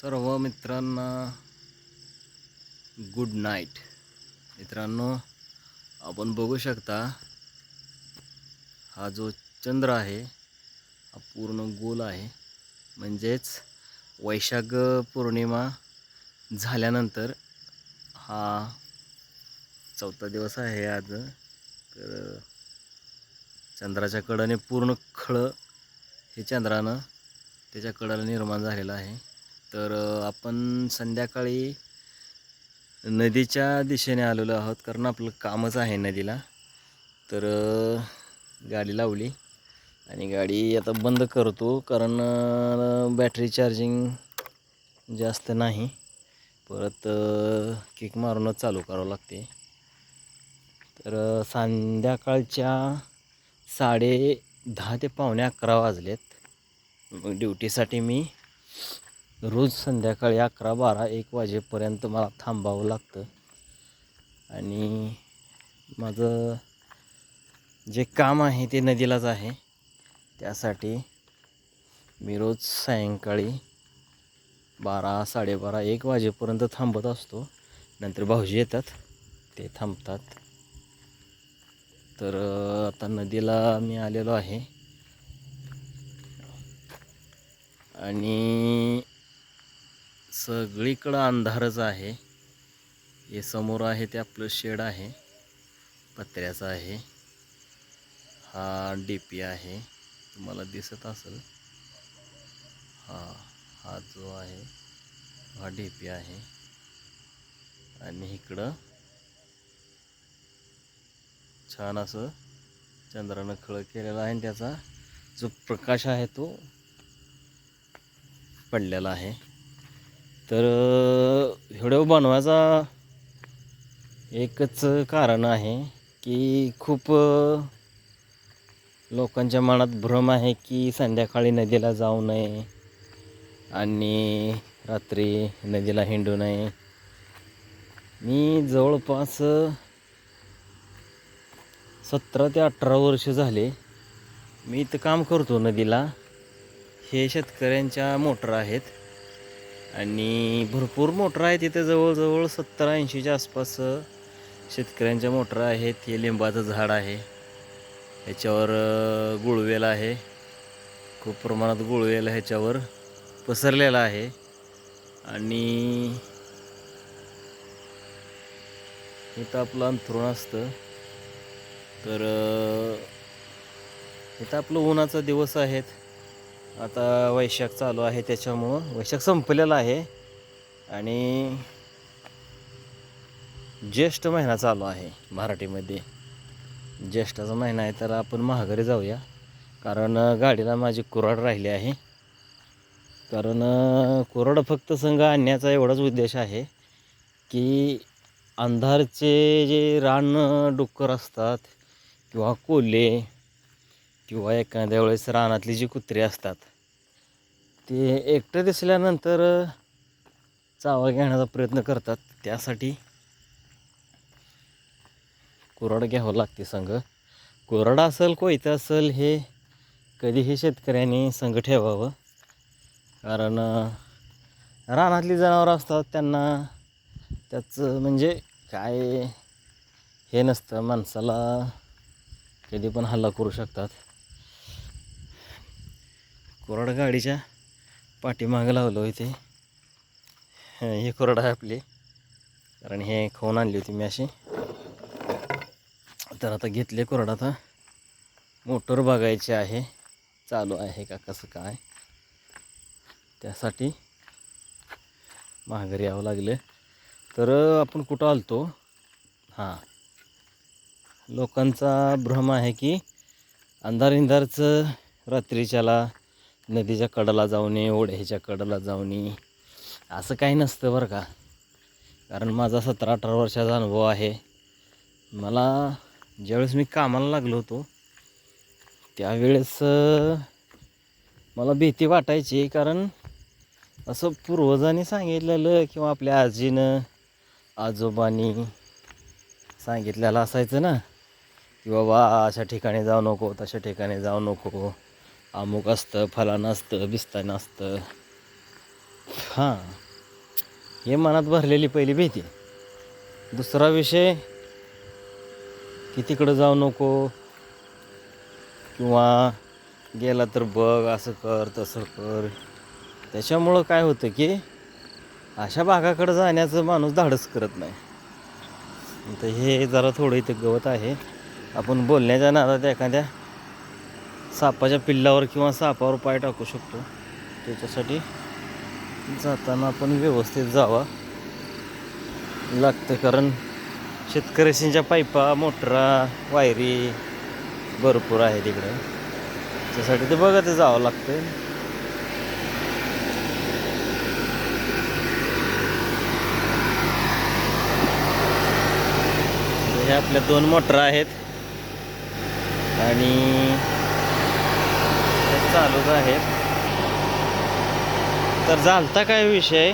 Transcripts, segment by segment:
सर्व मित्रांना good night. मित्रांनो, आपण बघू शकता हा जो चंद्र आहे हा पूर्ण गोल आहे. म्हणजेच वैशाख पौर्णिमा झाल्यानंतर हा चौथा दिवस आहे आज. तर चंद्राच्या कडाने पूर्ण खळं हे चंद्रानं त्याच्या कडाला निर्माण झालेलं आहे. तर आपण संध्याकाळी नदीच्या दिशेने आलेलो आहोत, कारण आपलं कामच आहे नदीला. तर गाडी लावली आणि गाडी आता बंद करतो, कारण बॅटरी चार्जिंग जास्त नाही. परत किक मारूनच चालू करावं लागते. तर संध्याकाळच्या 10:30 ते 11:45 वाजलेत. मग ड्युटीसाठी मी रोज संध्याकाळी 11, 12, 1 वाजेपर्यंत मला थांबावं लागतं. आणि माझं जे काम आहे ते नदीलाच आहे. त्यासाठी मी रोज सायंकाळी 12, 12:30, 1 वाजेपर्यंत थांबत असतो. नंतर भाऊजी येतात, ते थांबतात. तर आता नदीला मी आलेलो आहे आणि सगळीकडं अंधारच आहे. हे समोर आहे ते आपलं शेड आहे, पत्र्याचं आहे. हा DP आहे, तुम्हाला दिसत असेल. हा जो आहे हा DP आहे. आणि इकडं छान असं चंद्रानं खळ केलेला आहे आणि त्याचा जो प्रकाश आहे तो पडलेला आहे. तर व्हिडिओ बनवायचा एकच कारण आहे की खूप लोकांच्या मनात भ्रम आहे की संध्याकाळी नदीला जाऊ नये आणि रात्री नदीला हिंडू नये. मी जवळपास 17 ते 18 वर्ष झाले मी इथं काम करतो नदीला. हे शेतकऱ्यांच्या मोटर आहेत आणि भरपूर मोटर आहेत इथे. जवळजवळ 70-80च्या आसपास शेतकऱ्यांच्या मोटर आहेत. हे लिंबाचं झाड आहे, ह्याच्यावर गुळवेल आहे. खूप प्रमाणात गुळवेल ह्याच्यावर पसरलेला आहे. आणि इथं आपलं अंथरूण असतं. तर इथं आपलं उन्हाचा दिवस आहेत. आता वैशाख चालू आहे, त्याच्यामुळं वैशाख संपलेला आहे आणि ज्येष्ठ महिना चालू आहे मराठीमध्ये. ज्येष्ठाचा महिना आहे. तर आपण महागारी जाऊया, कारण गाडीला माझी कुऱ्हाड राहिली आहे. कारण कुऱ्हाड फक्त संघ आणण्याचा एवढाच उद्देश आहे की अंधारचे जे रानडुक्कर असतात किंवा कोल्हे किंवा एखाद्या वेळेस रानातली जी कुत्री असतात ते एकटं दिसल्यानंतर चावा घेण्याचा प्रयत्न करतात. त्यासाठी कुऱ्हाड घ्यावं लागते संघ. कुऱ्हाड असेल कोयतं असेल, हे कधीही शेतकऱ्यांनी संघ ठेवावं. कारण रानातली जनावरं असतात, त्यांना त्याचं म्हणजे काय हे नसतं, माणसाला कधी पण हल्ला करू शकतात. कुऱ्हाड गाडीच्या पाठीमागं लावलं होते. हे कुऱ्हाड आहे आपली, कारण हे खाऊन आणली होती मी अशी. तर आता घेतले कुऱ्हाड. आता मोटर बघायची आहे चालू आहे का कसं काय, त्यासाठी माघारी यावं लागलं. तर आपण कुठं आलतो. लोकांचा भ्रम आहे की अंधारचं रात्रीच्याला नदीच्या कडाला जाऊ नये, ओढ्याच्या कडाला जाऊ नये. असं काही नसतं बरं का. कारण माझा 17-18 वर्षाचा अनुभव आहे. मला ज्यावेळेस मी कामाला लागलो होतो त्यावेळेस मला भीती वाटायची. कारण असं पूर्वजांनी सांगितलेलं किंवा आपल्या आजीनं आजोबांनी सांगितलेलं असायचं ना, की बाबा अशा ठिकाणी जाऊ नको, तशा ठिकाणी जाऊ नको, अमुक असतं, फलानं असतं, बिस्तानं असतं. हां, हे मनात भरलेली पहिली भीती. दुसरा विषय की तिकडं जाऊ नको, किंवा गेला तर बघ, असं कर तसं कर. त्याच्यामुळं काय होतं की अशा भागाकडं जाण्याचं माणूस धाडस करत नाही. तर हे जरा थोडं इथं गवत आहे, आपण बोलण्याच्या नादात एखाद्या सापाच्या पिल्लावर किंवा सापावर पाय टाकू शकतो. त्याच्यासाठी जाताना आपण व्यवस्थित जावा लागतं, कारण शेतकऱ्यांच्या पाईपा, मोटरा, वायरी भरपूर आहे तिकडं. त्यासाठी ते बघत जावं लागतं. हे आपल्या 2 मोटरा आहेत आणि चालूच आहेत. तर झालता काय विषय,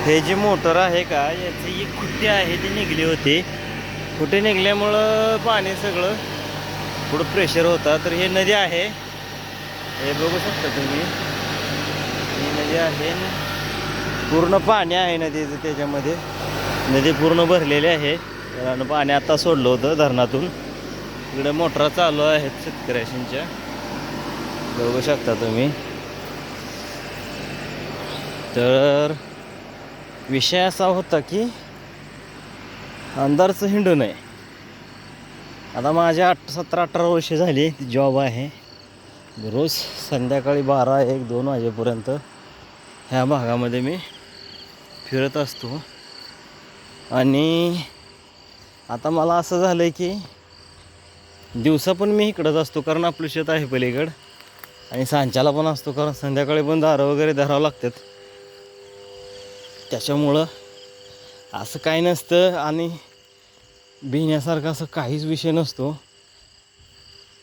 हे जी मोटर आहे का, याची एक खुट्टी आहे ती निघली होती. खुट्टी निघल्यामुळं पाणी सगळं पुढं प्रेशर होता. तर हे नदी आहे, हे बघू शकता तुम्ही, ही नदी आहे, पूर्ण पाणी आहे नदीचं. त्याच्यामध्ये नदी पूर्ण भरलेली आहे, आणि पाणी आता सोडलं होतं धरणातून. इकडे मोटरा चालू आहेत शेतकऱ्यांच्या, बघू शकता तुम्ही. तर विषय असा होता की अंधारचं हिंडू नये. आता माझ्या 17-18 वर्ष झाली जॉब आहे. रोज संध्याकाळी 12-1-2 वाजेपर्यंत ह्या भागामध्ये मी फिरत असतो. आणि आता मला असं झालं आहे की दिवसा पण मी इकडंच असतो, कारण आपलं शेत आहे पलीकडं, आणि सांच्याला पण असतो, कारण संध्याकाळी पण दारं वगैरे धरावं लागतात. त्याच्यामुळं असं काही नसतं, आणि भिण्यासारखं असं काहीच विषय नसतो.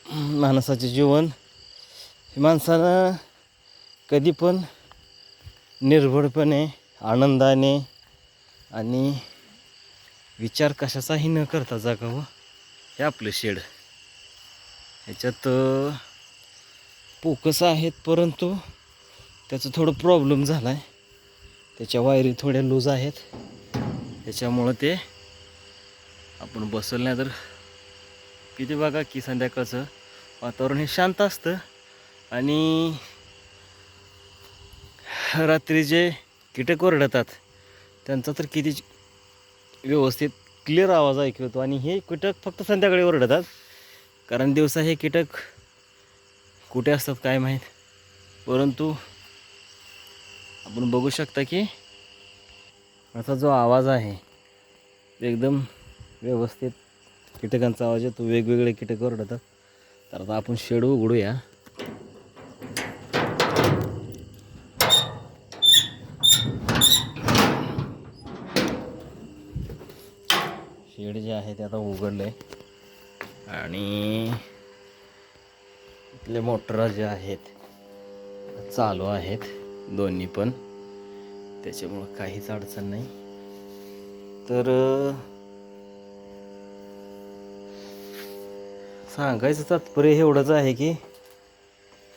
माणसाचे जीवन माणसानं कधी पण निर्भयपणे, आनंदाने आणि विचार कशाचाही न करता जगावं. हे आपलं शेड. ह्याच्यात फोकस आहेत, परंतु त्याचं थोडं प्रॉब्लेम झाला आहे. त्याच्या वायरी थोड्या लूज आहेत, त्याच्यामुळं ते आपण बसवलं नाही. तर किती बघा की संध्याकाळचं वातावरण हे शांत असतं, आणि रात्री जे कीटक ओरडतात त्यांचा तर किती व्यवस्थित क्लिअर आवाज ऐकू येतो. आणि हे कीटक फक्त संध्याकाळी ओरडतात, कारण दिवसा हे कीटक कुठे असतात काय माहीत. परंतु आपण बघू शकता की असा जो आवाज आहे एकदम व्यवस्थित कीटकांचा आवाज येतो, वेगवेगळे कीटक ओरडतात. तर आता आपण शेड उघडूया. शेड जे आहे ते आता उघडलं आहे, आणि इथले मोटर जे आहेत चालू आहेत दोन्ही पण, त्याच्यामुळं काहीच अडचण नाही. तर सांगायचं तात्पर्य एवढंच आहे की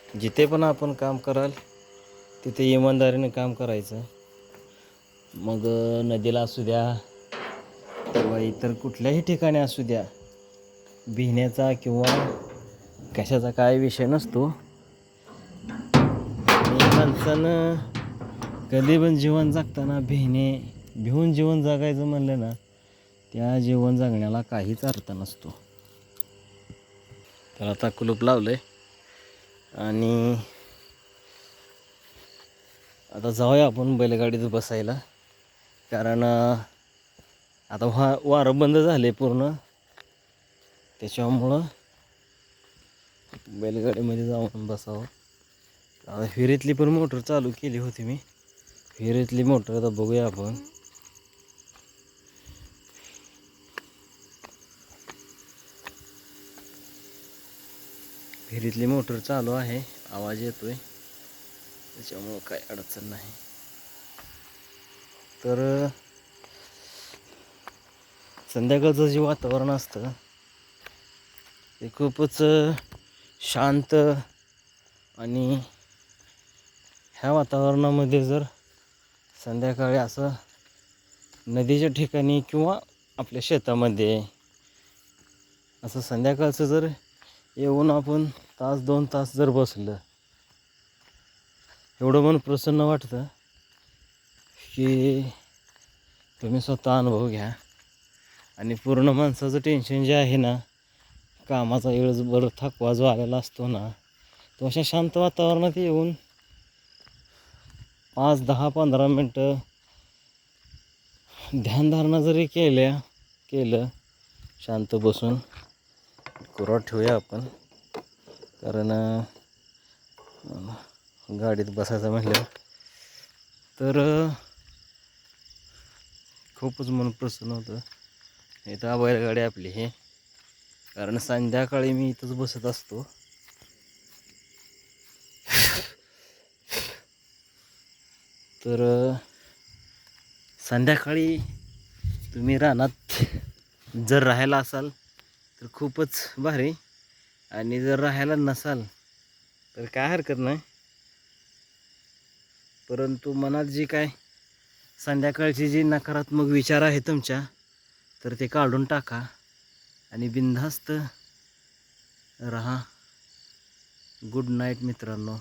जिथे पण आपण काम कराल तिथे इमानदारीने काम करायचं. मग नदीला असू द्या किंवा इतर कुठल्याही ठिकाणी असू द्या, भिण्याचा किंवा कशाचा काय विषय नसतो. आणि माणसानं कधी पण जीवन जगताना भिवून जीवन जगायचं म्हणलं ना, त्या जीवन जगण्याला काहीच अर्थ नसतो. तर आता कुलूप लावलंय, आणि आता जाऊया आपण बैलगाडीत बसायला, कारण आता वारं बंद झाले पूर्ण. त्याच्यामुळं बैलगाडीमध्ये जाऊन बसावं. आता विहिरीतली पण मोटर चालू केली होती मी. विहिरीतली मोटर आता बघूया आपण. विहिरीतली मोटर चालू आहे, आवाज येतोय, त्याच्यामुळं काय अडचण नाही. तर संध्याकाळचं जे वातावरण असतं ते खूपच शांत आणि ह्या वातावरणामध्ये जर संध्याकाळी असं नदीच्या ठिकाणी किंवा आपल्या शेतामध्ये असं संध्याकाळचं जर येऊन आपण तास 2 तास जर बसलं, एवढं मन प्रसन्न वाटतं की तुम्ही स्वतः अनुभव घ्या. आणि पूर्ण माणसाचं टेन्शन जे आहे ना, कामाचा वेळभर थकवा जो आलेला असतो ना, तो अशा शांत वातावरणात येऊन 5, 10, 15 मिनटं ध्यानधारणा जरी केलं शांत बसून, कुराड ठेवूया आपण, कारण गाडीत बसायचं म्हटलं तर खूपच मन प्रसन्न होतं. इथं बैलगाडी आपली हे, कारण संध्याकाळी मी इथंच बसत असतो. तर संध्याकाळी तुम्ही रानात जर राहायला असाल तर खूपच भारी, आणि जर राहायला नसाल तर काय हरकत नाही. परंतु मनात जी काय संध्याकाळची जी नकारात्मक विचार आहे तुमच्या, तर ते काढून टाका आणि बिनधास्त राहा. गुड नाईट मित्रांनो.